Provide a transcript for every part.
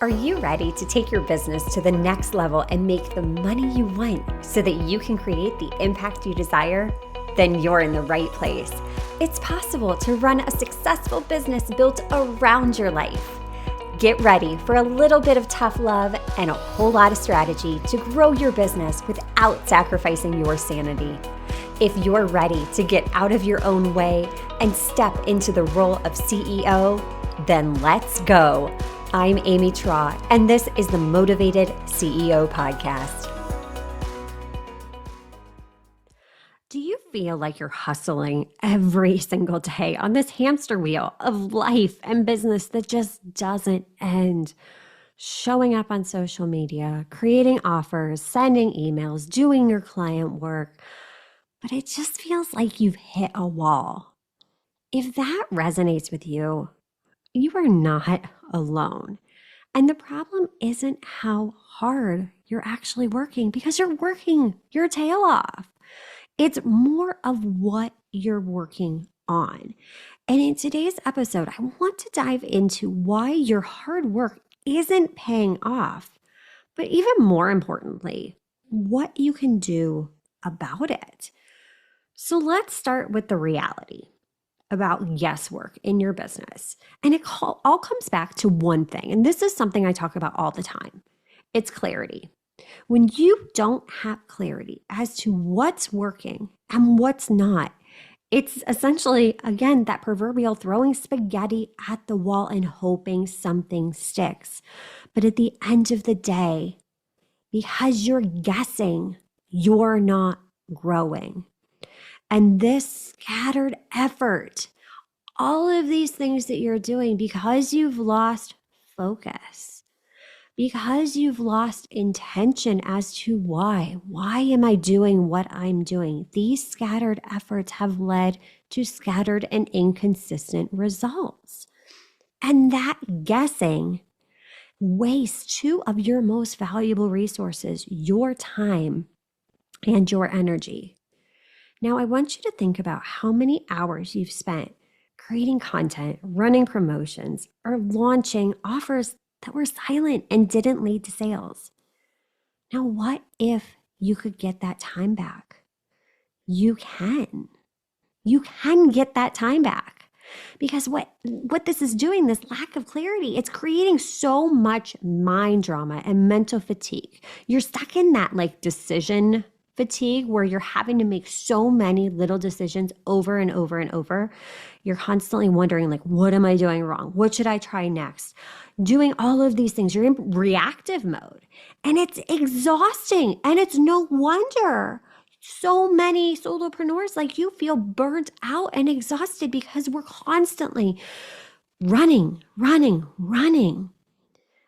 Are you ready to take your business to the next level and make the money you want so that you can create the impact you desire? Then you're in the right place. It's possible to run a successful business built around your life. Get ready for a little bit of tough love and a whole lot of strategy to grow your business without sacrificing your sanity. If you're ready to get out of your own way and step into the role of CEO, then let's go. I'm Amy Traw, and this is the Motivated CEO Podcast. Do you feel like you're hustling every single day on this hamster wheel of life and business that just doesn't end? Showing up on social media, creating offers, sending emails, doing your client work, but it just feels like you've hit a wall. If that resonates with you, you are not alone. And the problem isn't how hard you're actually working, because you're working your tail off. It's more of what you're working on. And in today's episode, I want to dive into why your hard work isn't paying off, but even more importantly, what you can do about it. So let's start with the reality about guesswork in your business. And it all comes back to one thing. And this is something I talk about all the time. It's clarity. When you don't have clarity as to what's working and what's not, it's essentially, again, that proverbial throwing spaghetti at the wall and hoping something sticks. But at the end of the day, because you're guessing, you're not growing. And this scattered effort, all of these things that you're doing because you've lost focus, because you've lost intention as to why am I doing what I'm doing? These scattered efforts have led to scattered and inconsistent results. And that guessing wastes two of your most valuable resources, your time and your energy. Now, I want you to think about how many hours you've spent creating content, running promotions, or launching offers that were silent and didn't lead to sales. Now, what if you could get that time back? You can. You can get that time back. Because what this is doing, this lack of clarity, it's creating so much mind drama and mental fatigue. You're stuck in that decision fatigue where you're having to make so many little decisions over and over and over. You're constantly wondering, what am I doing wrong? What should I try next? Doing all of these things. You're in reactive mode and it's exhausting. And it's no wonder so many solopreneurs like you feel burnt out and exhausted because we're constantly running.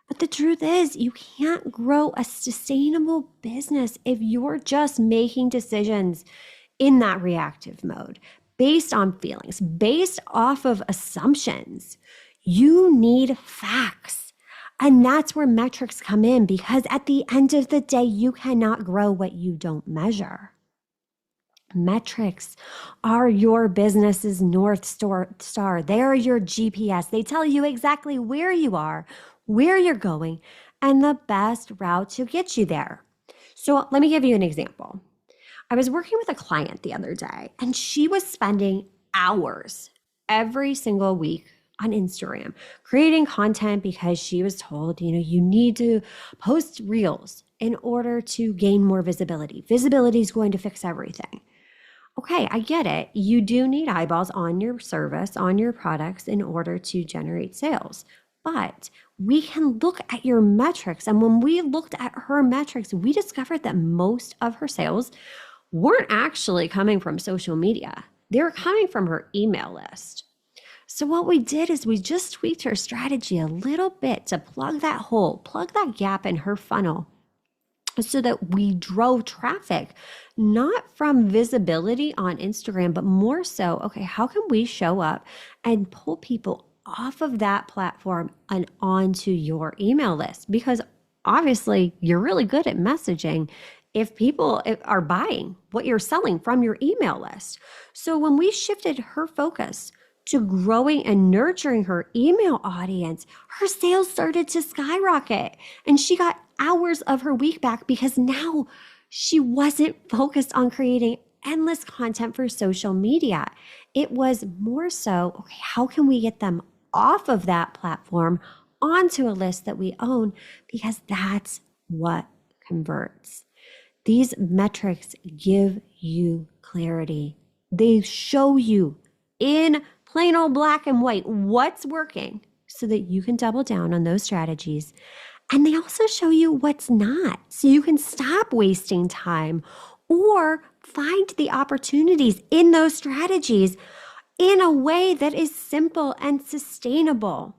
But the truth is, you can't grow a sustainable business if you're just making decisions in that reactive mode, based on feelings, based off of assumptions. You need facts. And that's where metrics come in, because at the end of the day, you cannot grow what you don't measure. Metrics are your business's North Star. They are your GPS. They tell you exactly where you are, where you're going, and the best route to get you there. So let me give you an example. I was working with a client the other day, and she was spending hours every single week on Instagram creating content because she was told, you need to post reels in order to gain more visibility. Visibility is going to fix everything. Okay, I get it. You do need eyeballs on your service, on your products in order to generate sales. But we can look at your metrics. And when we looked at her metrics, we discovered that most of her sales weren't actually coming from social media. They were coming from her email list. So what we did is we just tweaked her strategy a little bit to plug that hole, plug that gap in her funnel, so that we drove traffic, not from visibility on Instagram, but more so, okay, how can we show up and pull people off of that platform and onto your email list? Because obviously you're really good at messaging if people are buying what you're selling from your email list. So when we shifted her focus to growing and nurturing her email audience, her sales started to skyrocket. And she got hours of her week back because now she wasn't focused on creating endless content for social media. It was more so, okay, how can we get them off of that platform onto a list that we own? Because that's what converts. These metrics give you clarity. They show you in plain old black and white what's working so that you can double down on those strategies. And they also show you what's not so you can stop wasting time or find the opportunities in those strategies in a way that is simple and sustainable.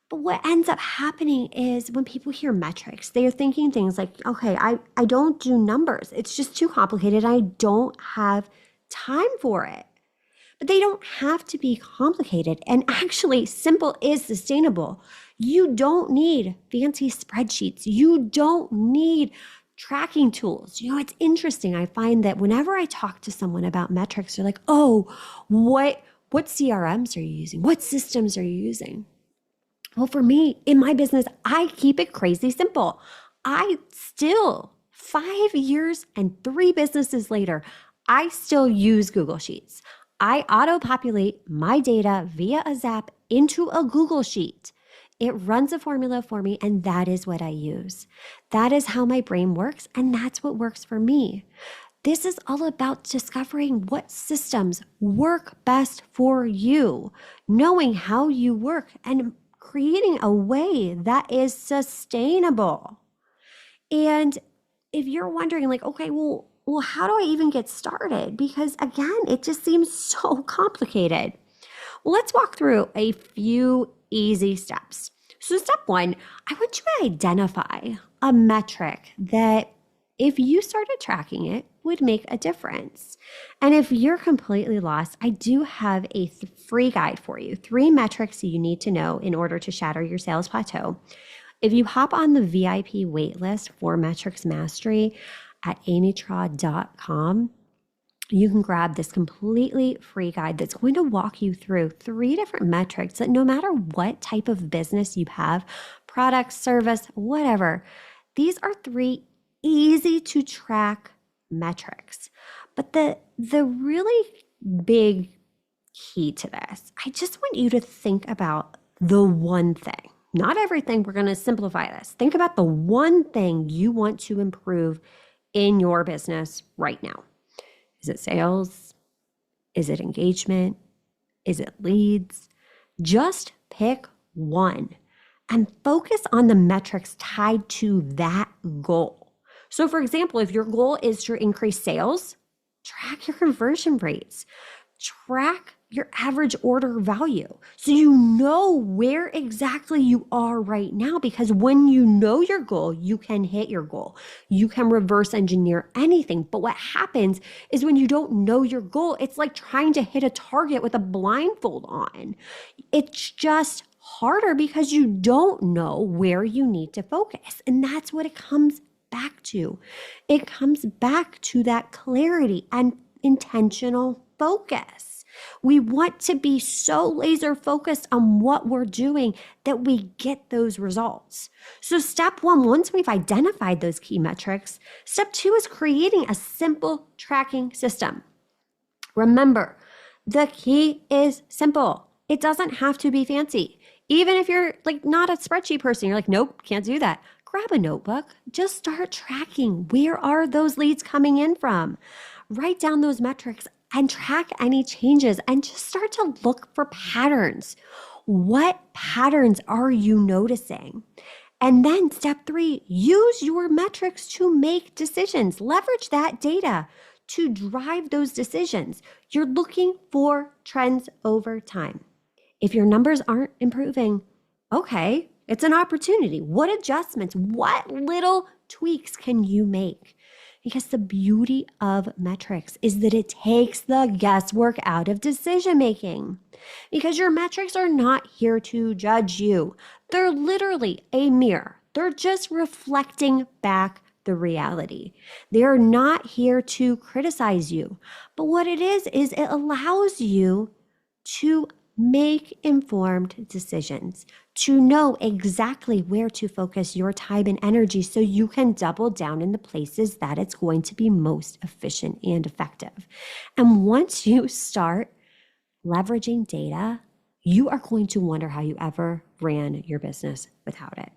But what ends up happening is when people hear metrics, they are thinking things like, okay, I don't do numbers. It's just too complicated. I don't have time for it. But they don't have to be complicated. And actually, simple is sustainable. You don't need fancy spreadsheets. You don't need tracking tools. You know, it's interesting. I find that whenever I talk to someone about metrics, they're like, oh, what CRMs are you using? What systems are you using? Well, for me, in my business, I keep it crazy simple. I still, 5 years and 3 businesses later, I still use Google Sheets. I auto-populate my data via a Zap into a Google Sheet. It runs a formula for me, and that is what I use. That is how my brain works, and that's what works for me. This is all about discovering what systems work best for you, knowing how you work, and creating a way that is sustainable. And if you're wondering like, okay, well, how do I even get started? Because again, it just seems so complicated. Well, let's walk through a few easy steps. So step 1, I want you to identify a metric that if you started tracking it would make a difference. And if you're completely lost, I do have a free guide for you. 3 metrics you need to know in order to shatter your sales plateau. If you hop on the VIP waitlist for Metrics Mastery at amytraw.com, you can grab this completely free guide that's going to walk you through 3 different metrics that no matter what type of business you have, product, service, whatever, these are 3 easy to track metrics. But the really big key to this, I just want you to think about the one thing. Not everything, we're going to simplify this. Think about the one thing you want to improve in your business right now. Is it sales? Is it engagement? Is it leads? Just pick one and focus on the metrics tied to that goal. So for example, if your goal is to increase sales, track your conversion rates, track your average order value so you know where exactly you are right now, because when you know your goal, you can hit your goal. You can reverse engineer anything. But what happens is when you don't know your goal, it's like trying to hit a target with a blindfold on. It's just harder because you don't know where you need to focus. And that's what it comes back to. It comes back to that clarity and intentional focus. We want to be so laser focused on what we're doing that we get those results. So step 1, once we've identified those key metrics, step 2 is creating a simple tracking system. Remember, the key is simple. It doesn't have to be fancy. Even if you're like not a spreadsheet person, you're like, nope, can't do that. Grab a notebook, just start tracking. Where are those leads coming in from? Write down those metrics and track any changes and just start to look for patterns. What patterns are you noticing? And then step 3, use your metrics to make decisions. Leverage that data to drive those decisions. You're looking for trends over time. If your numbers aren't improving, okay, it's an opportunity. What adjustments, what little tweaks can you make? Because the beauty of metrics is that it takes the guesswork out of decision making. Because your metrics are not here to judge you. They're literally a mirror. They're just reflecting back the reality. They're not here to criticize you. But what it is it allows you to make informed decisions, to know exactly where to focus your time and energy so you can double down in the places that it's going to be most efficient and effective. And once you start leveraging data, you are going to wonder how you ever ran your business without it.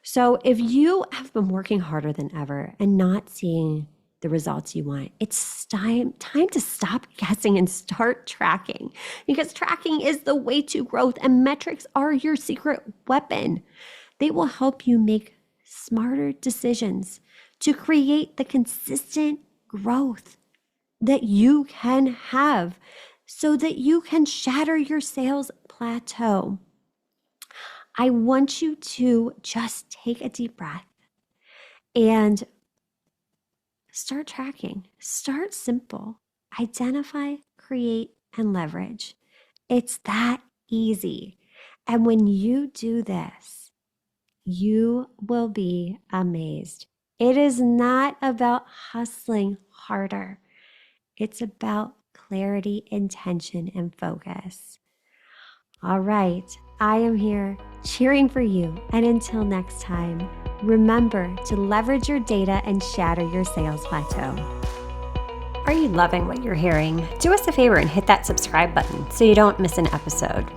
So if you have been working harder than ever and not seeing the results you want, it's time to stop guessing and start tracking, because tracking is the way to growth and metrics are your secret weapon. They will help you make smarter decisions to create the consistent growth that you can have so that you can shatter your sales plateau. I want you to just take a deep breath and start tracking. Start simple. Identify, create, and leverage. It's that easy. And when you do this, you will be amazed. It is not about hustling harder. It's about clarity, intention, and focus. All right, I am here cheering for you. And until next time, remember to leverage your data and shatter your sales plateau. Are you loving what you're hearing? Do us a favor and hit that subscribe button so you don't miss an episode.